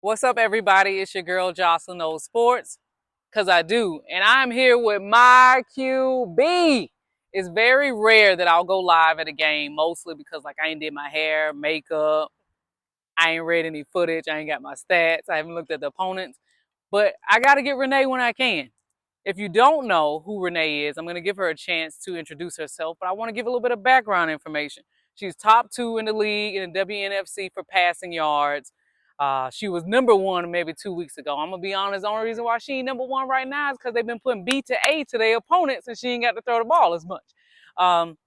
What's up, everybody? It's your girl Jocelyn Knows Sports, cause I do, and I'm here with my QB. It's very rare that I'll go live at a game, mostly because I ain't did my hair, makeup, I ain't read any footage, I ain't got my stats, I haven't looked at the opponents, but I got to get Renee when I can. If you don't know who Renee is, I'm going to give her a chance to introduce herself, but I want to give a little bit of background information. She's top 2 in the league in the WNFC for passing yards. She was number 1 maybe 2 weeks ago. I'm going to be honest, the only reason why she ain't number 1 right now is because they've been putting B to A to their opponents and she ain't got to throw the ball as much. Um,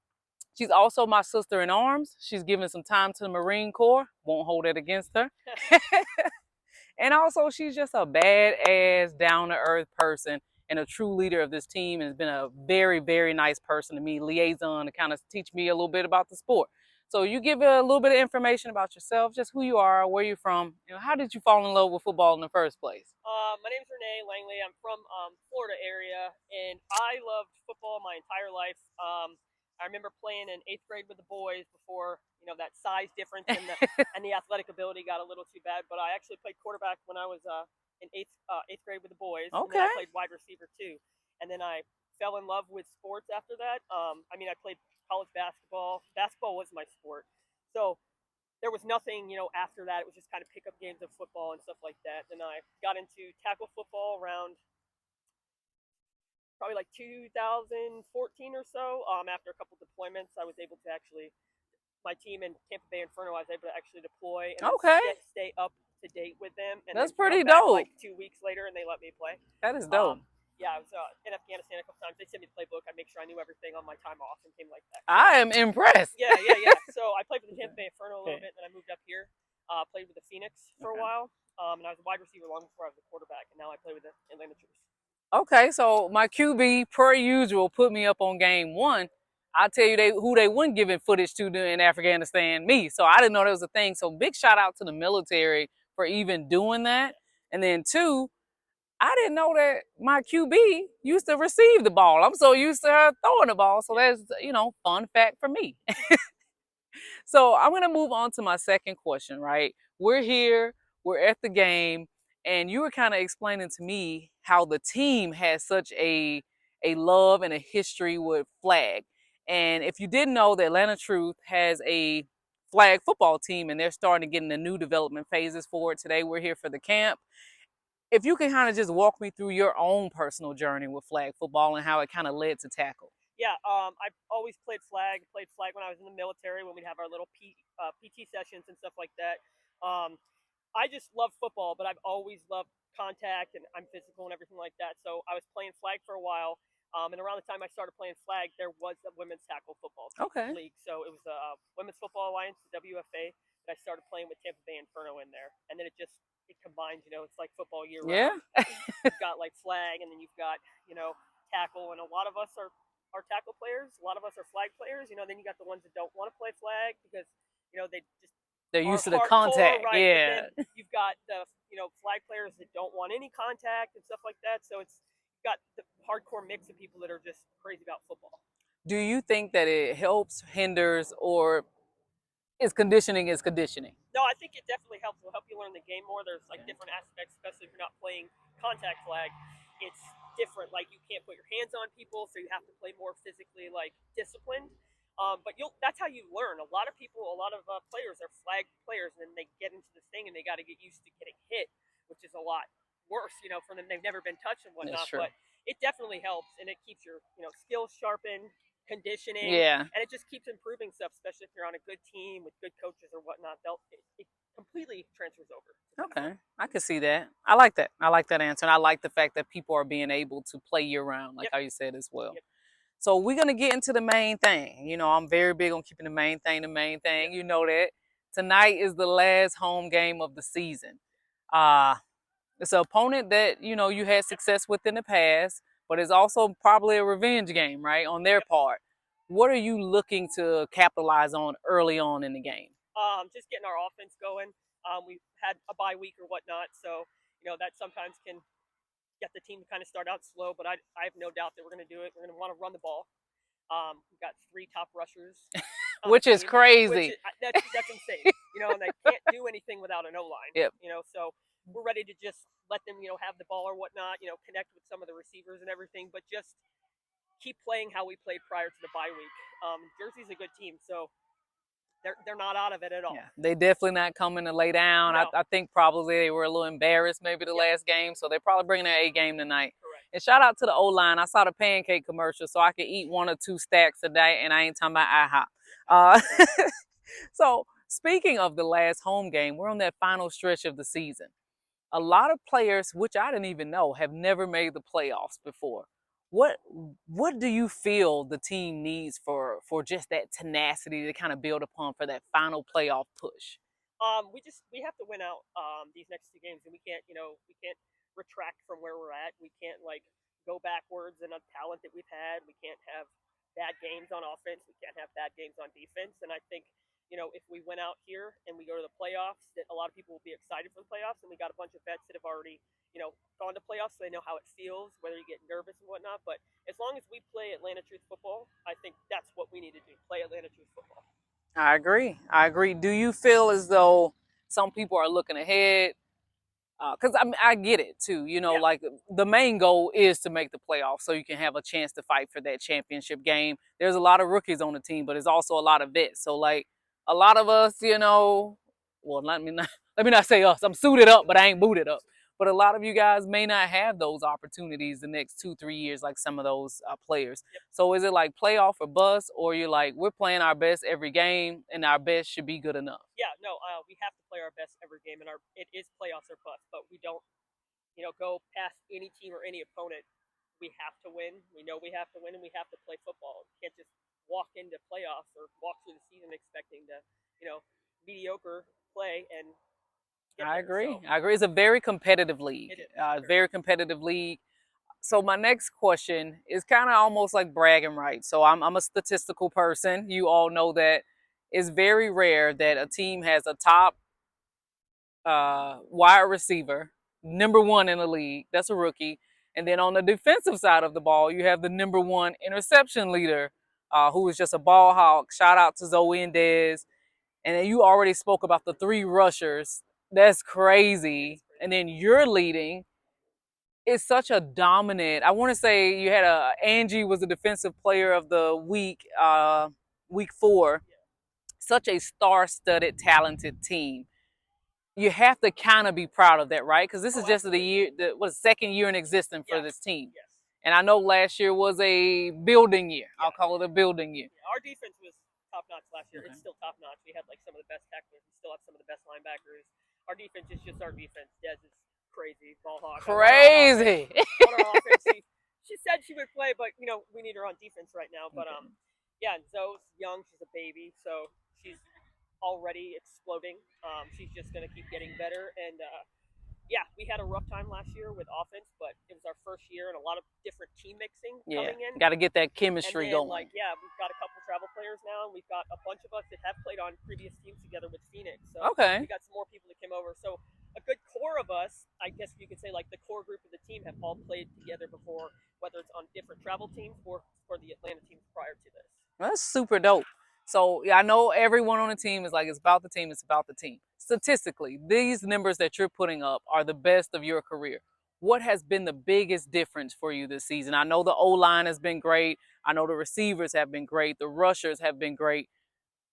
she's also my sister in arms. She's given some time to the Marine Corps. Won't hold it against her. And also, she's just a badass, down-to-earth person and a true leader of this team, and has been a very, very nice person to me, liaison to kind of teach me a little bit about the sport. So you give a little bit of information about yourself, just who you are, where you're from, how did you fall in love with football in the first place? My name is Renee Langlais. I'm from Florida area, and I loved football my entire life. I remember playing in 8th grade with the boys before that size difference and the athletic ability got a little too bad. But I actually played quarterback when I was in eighth grade with the boys, and then Okay. I played wide receiver too. And then I fell in love with sports after that. I played college basketball. Basketball was my sport, so there was nothing, after that. It was just kind of pick up games of football and stuff like that. Then I got into tackle football around probably like 2014 or so. After a couple deployments, I was able to actually, my team in Tampa Bay Inferno, I was able to actually deploy and then Okay. stay up to date with them and That's then come pretty back dope. like 2 weeks later and they let me play. That is dope. Yeah, I was in Afghanistan a couple times. They sent me the playbook. I make sure I knew everything on my time off and things like that. So, I am impressed. yeah. So I played for the Tampa Bay Inferno a little bit, and then I moved up here. Played with the Phoenix for a while, and I was a wide receiver long before I was a quarterback, and now I play with the Atlanta Troops. Okay, so my QB, per usual, put me up on game 1. I'll tell you who they wouldn't give it footage to in Afghanistan, me. So I didn't know that was a thing. So big shout out to the military for even doing that. And then 2, I didn't know that my QB used to receive the ball. I'm so used to her throwing the ball. So that's, fun fact for me. So I'm going to move on to my second question, right? We're here, we're at the game, and you were kind of explaining to me how the team has such a love and a history with flag. And if you didn't know, the Atlanta Truth has a flag football team, and they're starting to get into new development phases for it. Today, we're here for the camp. If you can kind of just walk me through your own personal journey with flag football and how it kind of led to tackle. Yeah, I've always played flag. Played flag when I was in the military when we'd have our little PT sessions and stuff like that. Um, I just love football, but I've always loved contact and I'm physical and everything like that. So I was playing flag for a while. And around the time I started playing flag, there was a women's tackle football Okay. league. So it was the Women's Football Alliance, the WFA, that I started playing with Tampa Bay Inferno in there. And then it combines, it's like football year round. Yeah. You've got like flag and then you've got, tackle. And a lot of us are tackle players. A lot of us are flag players. Then you got the ones that don't want to play flag because, they just They're are used to the hardcore, contact. right? Yeah. But then you've got the flag players that don't want any contact and stuff like that. So it's got the hardcore mix of people that are just crazy about football. Do you think that it helps, hinders, or is conditioning? No, I think it definitely helps. It'll help you learn the game more. There's like different aspects, especially if you're not playing contact flag. It's different. Like you can't put your hands on people, so you have to play more physically like disciplined. But that's how you learn. A lot of people, a lot of players are flag players, and then they get into this thing and they got to get used to getting hit, which is a lot worse, for them. They've never been touched and That's whatnot. true. But it definitely helps, and it keeps your skills sharpened, conditioning, Yeah. and it just keeps improving stuff. Especially if you're on a good team with good coaches or whatnot, it completely transfers over. Okay. I can see that. I like that. I like that answer. And I like the fact that people are being able to play year round, like Yep. how you said as well. Yep. So we're gonna get into the main thing. I'm very big on keeping the main thing the main thing. You know that. Tonight is the last home game of the season. Uh it's an opponent that, you had success with in the past, but it's also probably a revenge game, right? On their Yep. part. What are you looking to capitalize on early on in the game? Just getting our offense going. We've had a bye week or whatnot, so that sometimes can get the team to kind of start out slow. But I have no doubt that we're going to do it. We're going to want to run the ball. We've got 3 top rushers on Which the is team, crazy. that's insane. And they can't do anything without an O line. Yep. So we're ready to just let them, have the ball or whatnot, connect with some of the receivers and everything, but just keep playing how we played prior to the bye week. Jersey's a good team, so they're not out of it at all. Yeah, they definitely not coming to lay down. No. I think probably they were a little embarrassed maybe the last game, so they're probably bringing their A game tonight. Correct. And shout out to the O-line. I saw the pancake commercial, so I could eat 1 or 2 stacks a day, and I ain't talking about IHOP. So speaking of the last home game, we're on that final stretch of the season. A lot of players, which I didn't even know, have never made the playoffs before. What do you feel the team needs for just that tenacity to kind of build upon for that final playoff push? We have to win out these next 2 games, and we can't retract from where we're at. We can't go backwards in a talent that we've had. We can't have bad games on offense. We can't have bad games on defense. And I think if we win out here and we go to the playoffs, that a lot of people will be excited for the playoffs. And we got a bunch of vets that have already gone to playoffs, so they know how it feels, whether you get nervous and whatnot. But as long as we play Atlanta Truth football, I think that's what we need to do: play Atlanta Truth football. I agree. I agree. Do you feel as though some people are looking ahead? Because I get it too. Like the main goal is to make the playoffs so you can have a chance to fight for that championship game. There's a lot of rookies on the team, but there's also a lot of vets. So like a lot of us, well, let me not say us. I'm suited up, but I ain't booted up. But a lot of you guys may not have those opportunities the next 2-3 years like some of those players. Yep. So is it like playoff or bust, or you're like we're playing our best every game and our best should be good enough? Yeah, no, we have to play our best every game, and it is playoffs or bust. But we don't, go past any team or any opponent. We have to win. We know we have to win, and we have to play football. We can't just walk into playoffs or walk through the season expecting to, mediocre play and. I agree. So, I agree. It's a very competitive league. it is Very competitive league. So my next question is kind of almost like bragging rights. So I'm a statistical person. You all know that it's very rare that a team has a top wide receiver, number 1 in the league. That's a rookie. And then on the defensive side of the ball, you have the number 1 interception leader, who is just a ball hawk. Shout out to Zoe and Dez. And then you already spoke about the 3 rushers. That's crazy. And then you're leading. It's such a dominant. I want to say you had Angie was the defensive player of the week, week 4. Such a star-studded, talented team. You have to kind of be proud of that, right? Because this is just the second year in existence for this team. Yes. And I know last year was a building year. I'll call it a building year. Yeah, our defense was top notch last year. Okay. It's still top notch. We had some of the best tacklers. We still have some of the best linebackers. Our defense is just our defense. Dez is crazy. Ball hawk. Crazy. On our offense. She said she would play, but we need her on defense right now. But yeah, Zoe's young. She's a baby, so she's already exploding. She's just gonna keep getting better. And yeah, we had a rough time last year with offense, but it was our first year and a lot of different team mixing coming in. Got to get that chemistry and then, going. We've got a couple travel players now, and we've got a bunch of us that have played on previous teams together with Phoenix. So we got some more people that came over. So a good core of us, I guess you could say, the core group of the team have all played together before, whether it's on different travel teams or for the Atlanta teams prior to this. That's super dope. So yeah, I know everyone on the team is like, it's about the team, it's about the team. Statistically, these numbers that you're putting up are the best of your career. What has been the biggest difference for you this season? I know the O-line has been great. I know the receivers have been great. The rushers have been great.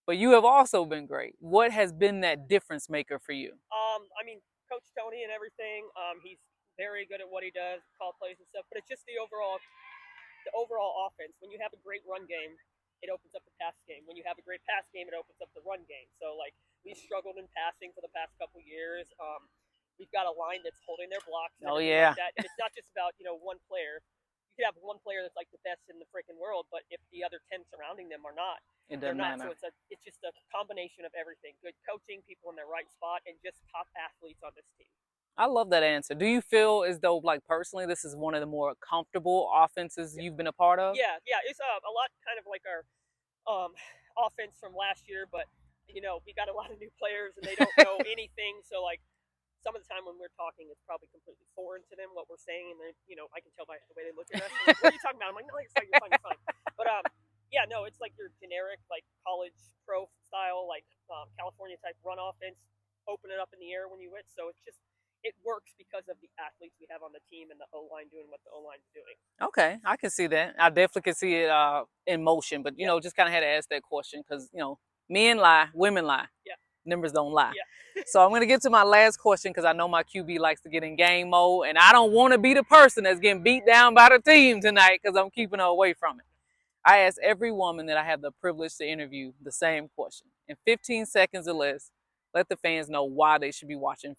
But you have also been great. What has been that difference maker for you? I mean, Coach Tony and everything, he's very good at what he does, call plays and stuff, but it's just the overall offense. When you have a great run game, it opens up the pass game. When you have a great pass game, it opens up the run game. So, we've struggled in passing for the past couple years. We've got a line that's holding their blocks. And like that. And it's not just about, one player. You could have one player that's the best in the freaking world, but if the other 10 surrounding them are not, it doesn't matter. So it's just a combination of everything. Good coaching, people in their right spot, and just top athletes on this team. I love that answer. Do you feel as though, personally, this is one of the more comfortable offenses you've been a part of? Yeah. It's a lot kind of like our offense from last year, but, we got a lot of new players, and they don't know anything. So, some of the time when we're talking, it's probably completely foreign to them, what we're saying, and I can tell by the way they look at us. Like, what are you talking about? I'm like, no, you're fine, you're fine. But, yeah, no, it's your generic, college pro style, California type run offense, open it up in the air when you hit. So it works because of the athletes we have on the team and the O-line doing what the O-line's doing. Okay, I can see that. I definitely can see it in motion, but you Yeah. know, just kind of had to ask that question because you know, men lie, women lie, Yeah. numbers don't lie. Yeah. So I'm gonna get to my last question because I know my QB likes to get in game mode, and I don't want to be the person that's getting beat down by the team tonight because I'm keeping her away from it. I ask every woman that I have the privilege to interview the same question in 15 seconds or less. Let the fans know why they should be watching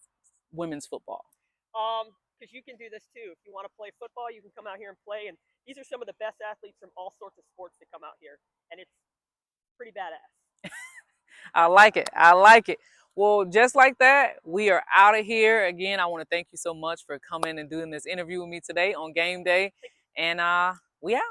women's football. Because you can do this too. If you want to play football, you can come out here and play. And these are some of the best athletes from all sorts of sports that come out here, and it's pretty badass. I like it. I like it. Well, just like that, we are out of here. Again, I want to thank you so much for coming and doing this interview with me today on game day. And we out.